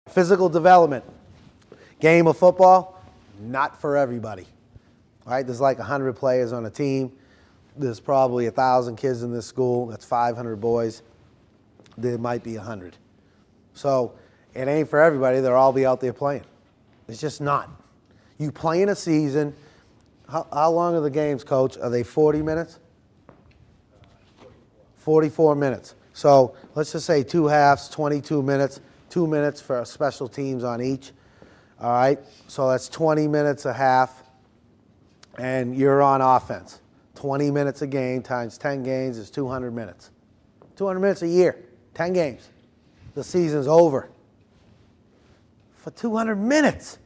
Physical development. Game of football, not for everybody. All right, there's like 100 players on a team. There's probably 1,000 kids in this school. That's 500 boys. There might be 100. So it ain't for everybody. They'll all be out there playing. It's just not. You play in a season. How long are the games, Coach? Are they 40 minutes? 44 minutes. So let's just say 2 halves, 22 minutes, 2 minutes for special teams on each. All right, so that's 20 minutes a half, and you're on offense. 20 minutes a game times 10 games is 200 minutes. 200 minutes a year, 10 games. The season's over for 200 minutes.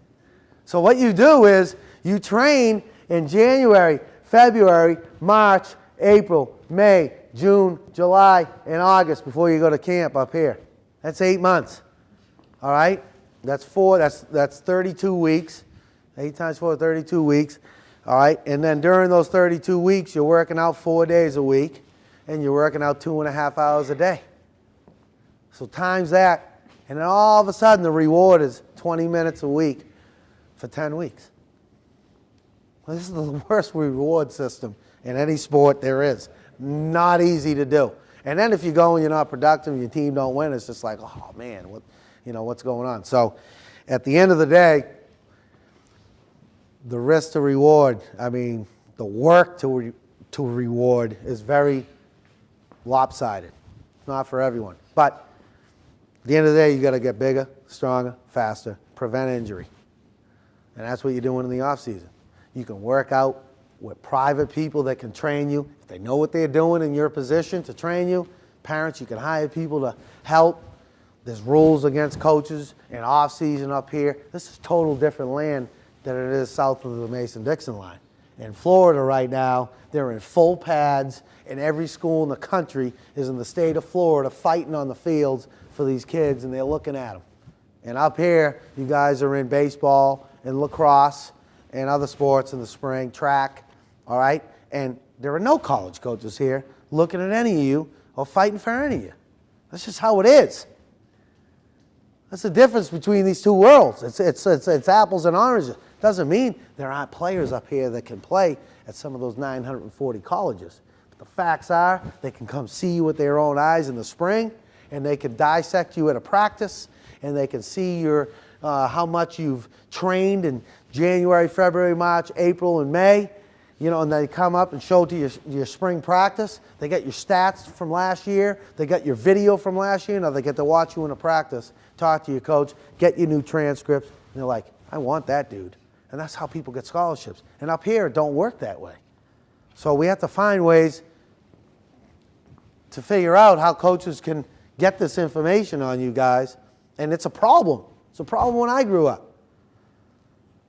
So what you do is you train in January, February, March, April, May, June, July, and August before you go to camp up here. That's 8 months. All right? That's 32 weeks. 8 times 4, 32 weeks. All right? And then during those 32 weeks, you're working out 4 days a week, and you're working out 2.5 hours a day. So times that, and then all of a sudden the reward is 20 minutes a week for 10 weeks. Well, this is the worst reward system in any sport there is. Not easy to do. And then if you go and you're not productive and your team don't win, it's just like, oh man, what's going on? So at the end of the day, the risk to reward, the work to reward is very lopsided. It's not for everyone. But at the end of the day, you got to get bigger, stronger, faster, prevent injury. And that's what you're doing in the off season. You can work out with private people that can train you. If they know what they're doing in your position to train you, parents, you can hire people to help. There's rules against coaches in off season up here. This is total different land than it is south of the Mason-Dixon line. In Florida right now, they're in full pads, and every school in the country is in the state of Florida fighting on the fields for these kids, and they're looking at them. And up here, you guys are in baseball and lacrosse and other sports in the spring, track, all right? And there are no college coaches here looking at any of you or fighting for any of you. That's just how it is. That's the difference between these two worlds. It's apples and oranges. Doesn't mean there aren't players up here that can play at some of those 940 colleges. But the facts are they can come see you with their own eyes in the spring, and they can dissect you at a practice, and they can see your how much you've trained in January, February, March, April, and May. And they come up and show to your spring practice. They get your stats from last year. They got your video from last year. Now they get to watch you in a practice, talk to your coach, get your new transcripts. And they're like, I want that dude. And that's how people get scholarships. And up here, it don't work that way. So we have to find ways to figure out how coaches can get this information on you guys. And it's a problem. It's a problem when I grew up.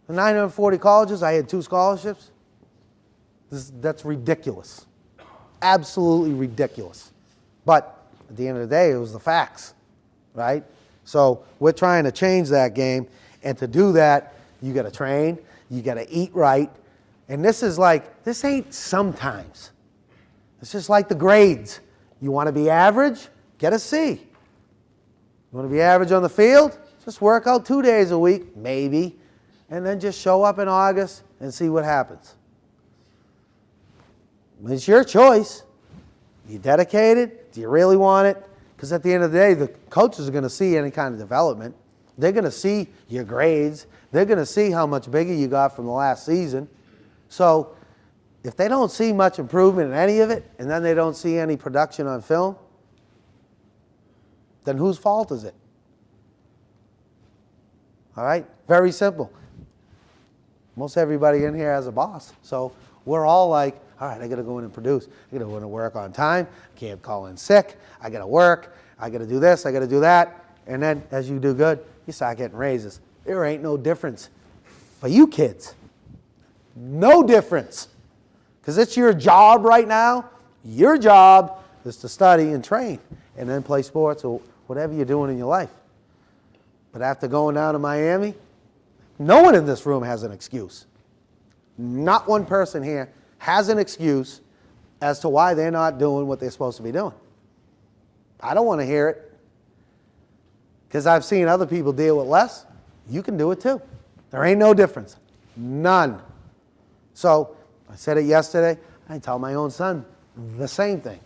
In 940 colleges, I had 2 scholarships. That's ridiculous. Absolutely ridiculous. But at the end of the day, it was the facts, right? So we're trying to change that game. And to do that, you got to train, you got to eat right. And this ain't sometimes. It's just like the grades. You want to be average? Get a C. You want to be average on the field? Just work out 2 days a week, maybe. And then just show up in August and see what happens. It's your choice. You dedicated? Do you really want it? Because at the end of the day, the coaches are going to see any kind of development. They're going to see your grades. They're going to see how much bigger you got from the last season. So if they don't see much improvement in any of it, and then they don't see any production on film, then whose fault is it? All right? Very simple. Most everybody in here has a boss. So we're all like, all right, I got to go in and produce. I got to go in and work on time. I can't call in sick. I got to work. I got to do this. I got to do that. And then as you do good, you start getting raises. There ain't no difference for you kids. No difference. Because it's your job right now. Your job is to study and train and then play sports or whatever you're doing in your life. But after going down to Miami, no one in this room has an excuse. Not one person here has an excuse as to why they're not doing what they're supposed to be doing. I don't want to hear it, because I've seen other people deal with less. You can do it too. There ain't no difference. None. So I said it yesterday. I tell my own son the same thing.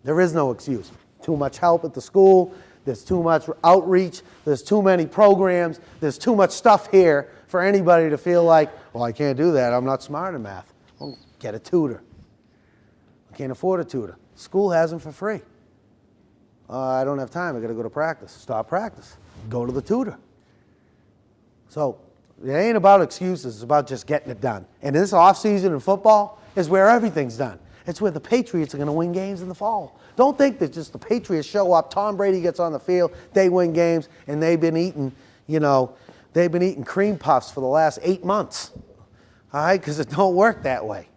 There is no excuse. Too much help at the school. There's too much outreach. There's too many programs. There's too much stuff here for anybody to feel like, well, I can't do that. I'm not smart in math. Well, get a tutor. I can't afford a tutor. School has them for free. I don't have time. I got to go to practice. Stop practice. Go to the tutor. So it ain't about excuses. It's about just getting it done. And this offseason in football is where everything's done. It's where the Patriots are going to win games in the fall. Don't think that just the Patriots show up, Tom Brady gets on the field, they win games, and they've been eating, they've been eating cream puffs for the last 8 months. All right, because it don't work that way.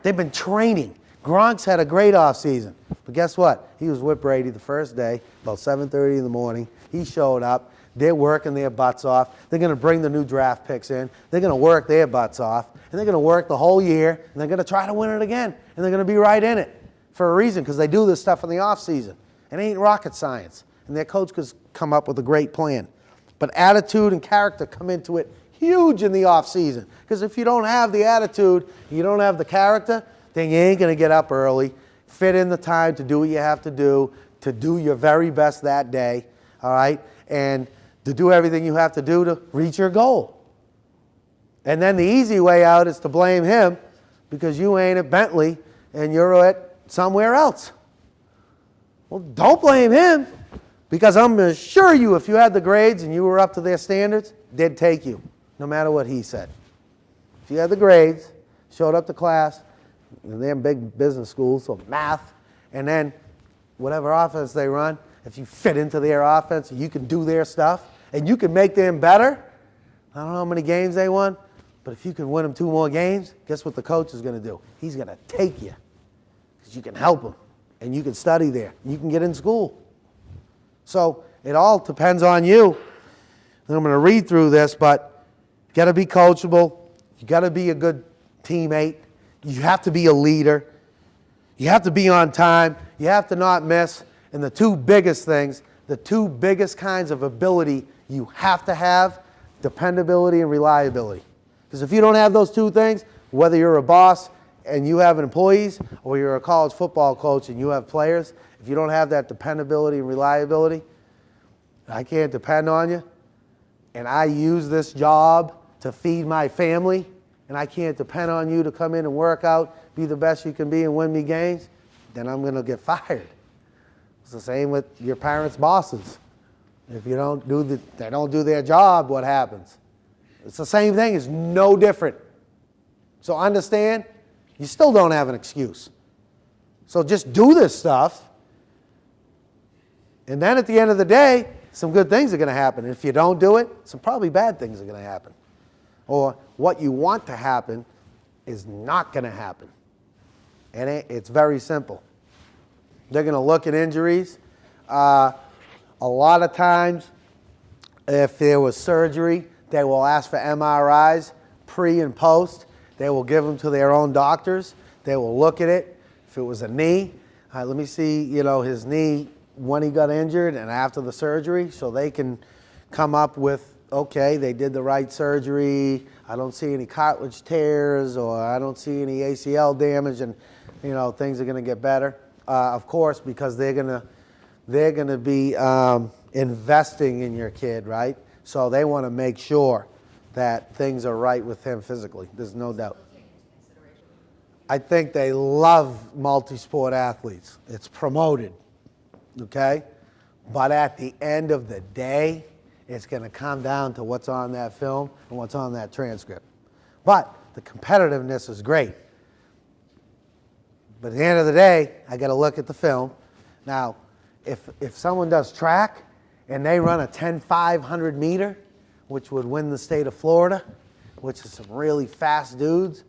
They've been training. Gronk's had a great offseason. But guess what? He was with Brady the first day, about 7:30 in the morning. He showed up. They're working their butts off. They're going to bring the new draft picks in. They're going to work their butts off. And they're going to work the whole year. And they're going to try to win it again. And they're going to be right in it for a reason, because they do this stuff in the offseason. It ain't rocket science. And their coach could come up with a great plan. But attitude and character come into it huge in the offseason. Because if you don't have the attitude, you don't have the character, then you ain't going to get up early, fit in the time to do what you have to do your very best that day, all right? And to do everything you have to do to reach your goal. And then the easy way out is to blame him because you ain't at Bentley and you're at somewhere else. Well, don't blame him, because I'm going to assure you if you had the grades and you were up to their standards, they'd take you, no matter what he said. If you had the grades, showed up to class, and they're in big business schools, so math, and then whatever offense they run, if you fit into their offense, you can do their stuff, and you can make them better. I don't know how many games they won, but if you can win them 2 more games, guess what the coach is going to do? He's going to take you, because you can help them, and you can study there. You can get in school. So it all depends on you. And I'm going to read through this, but you got to be coachable. You got to be a good teammate. You have to be a leader. You have to be on time. You have to not miss. And the 2 biggest things, the 2 biggest kinds of ability you have to have, dependability and reliability. Because if you don't have those 2 things, whether you're a boss and you have employees, or you're a college football coach and you have players, if you don't have that dependability and reliability, I can't depend on you, and I use this job to feed my family, and I can't depend on you to come in and work out, be the best you can be, and win me games, then I'm going to get fired. It's the same with your parents' bosses. If you don't do they don't do their job, what happens? It's the same thing. It's no different. So understand, you still don't have an excuse. So just do this stuff, and then at the end of the day, some good things are going to happen. If you don't do it, some probably bad things are going to happen. Or what you want to happen is not going to happen. And it's very simple. They're going to look at injuries. A lot of times, if there was surgery, they will ask for MRIs, pre and post. They will give them to their own doctors. They will look at it. If it was a knee, let me see, his knee when he got injured and after the surgery, so they can come up with, okay, they did the right surgery. I don't see any cartilage tears, or I don't see any ACL damage, and things are going to get better. Of course, because they're going to be investing in your kid, right? So they want to make sure that things are right with him physically. There's no doubt. I think they love multi-sport athletes. It's promoted, okay? But at the end of the day, it's going to come down to what's on that film and what's on that transcript. But the competitiveness is great. But at the end of the day, I got to look at the film. Now, if someone does track and they run a 10-500 meter, which would win the state of Florida, which is some really fast dudes,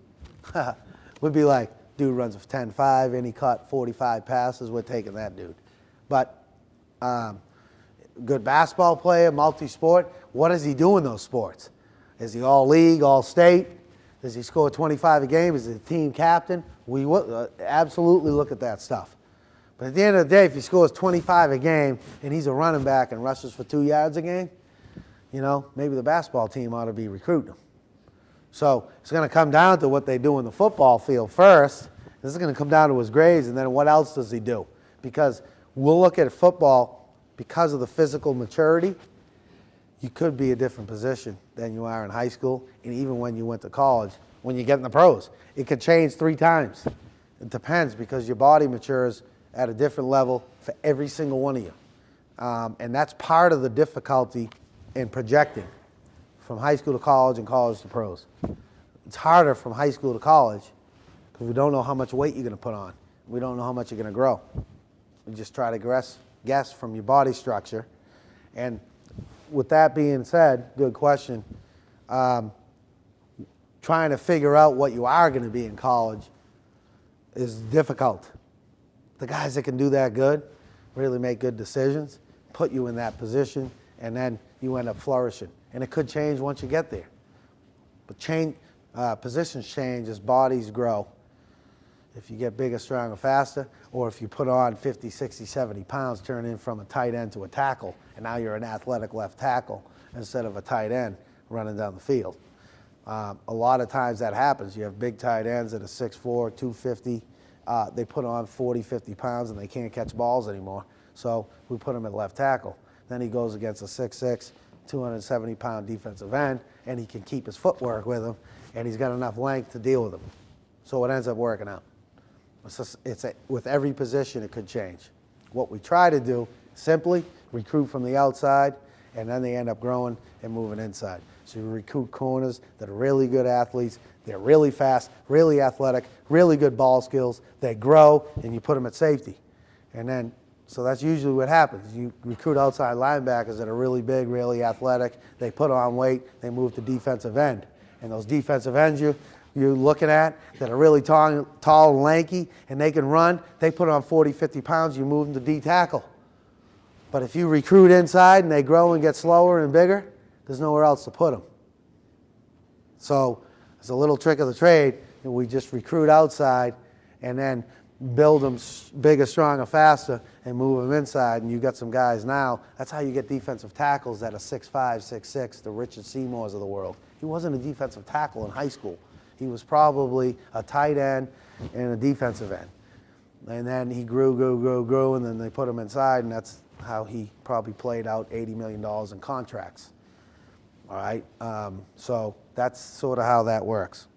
we'd be like, dude runs a 10-5 and he caught 45 passes, we're taking that dude. But good basketball player, multi-sport, what does he do in those sports? Is he all league, all state? Does he score 25 a game? Is he the team captain? We will absolutely look at that stuff. But at the end of the day, if he scores 25 a game and he's a running back and rushes for 2 yards a game, you know, maybe the basketball team ought to be recruiting him. So it's going to come down to what they do in the football field first. This is going to come down to his grades, and then what else does he do? Because we'll look at football because of the physical maturity. You could be a different position than you are in high school, and even when you went to college, when you get in the pros. It could change 3 times. It depends, because your body matures at a different level for every single one of you. And that's part of the difficulty in projecting from high school to college and college to pros. It's harder from high school to college because we don't know how much weight you're going to put on. We don't know how much you're going to grow. We just try to guess from your body structure. And with that being said, good question, trying to figure out what you are going to be in college is difficult. The guys that can do that good, really make good decisions, put you in that position, and then you end up flourishing. And it could change once you get there. But positions change as bodies grow. If you get bigger, stronger, faster, or if you put on 50, 60, 70 pounds, turn in from a tight end to a tackle, and now you're an athletic left tackle instead of a tight end running down the field. A lot of times that happens. You have big tight ends that are 6'4", 250. They put on 40, 50 pounds, and they can't catch balls anymore. So we put him at left tackle. Then he goes against a 6'6", 270-pound defensive end, and he can keep his footwork with him, and he's got enough length to deal with him. So it ends up working out. With every position, it could change. What we try to do, simply recruit from the outside, and then they end up growing and moving inside. So you recruit corners that are really good athletes. They're really fast, really athletic, really good ball skills. They grow, and you put them at safety. And then, so that's usually what happens. You recruit outside linebackers that are really big, really athletic. They put on weight. They move to defensive end. And those defensive ends you're looking at that are really tall and lanky, and they can run, they put on 40, 50 pounds, you move them to D-tackle. But if you recruit inside and they grow and get slower and bigger, there's nowhere else to put them. So it's a little trick of the trade. We just recruit outside and then build them bigger, stronger, faster, and move them inside. And you got some guys now. That's how you get defensive tackles that are 6'5", 6'6", the Richard Seymours of the world. He wasn't a defensive tackle in high school. He was probably a tight end and a defensive end. And then he grew, and then they put him inside, and that's how he probably played out $80 million in contracts. All right? So that's sort of how that works.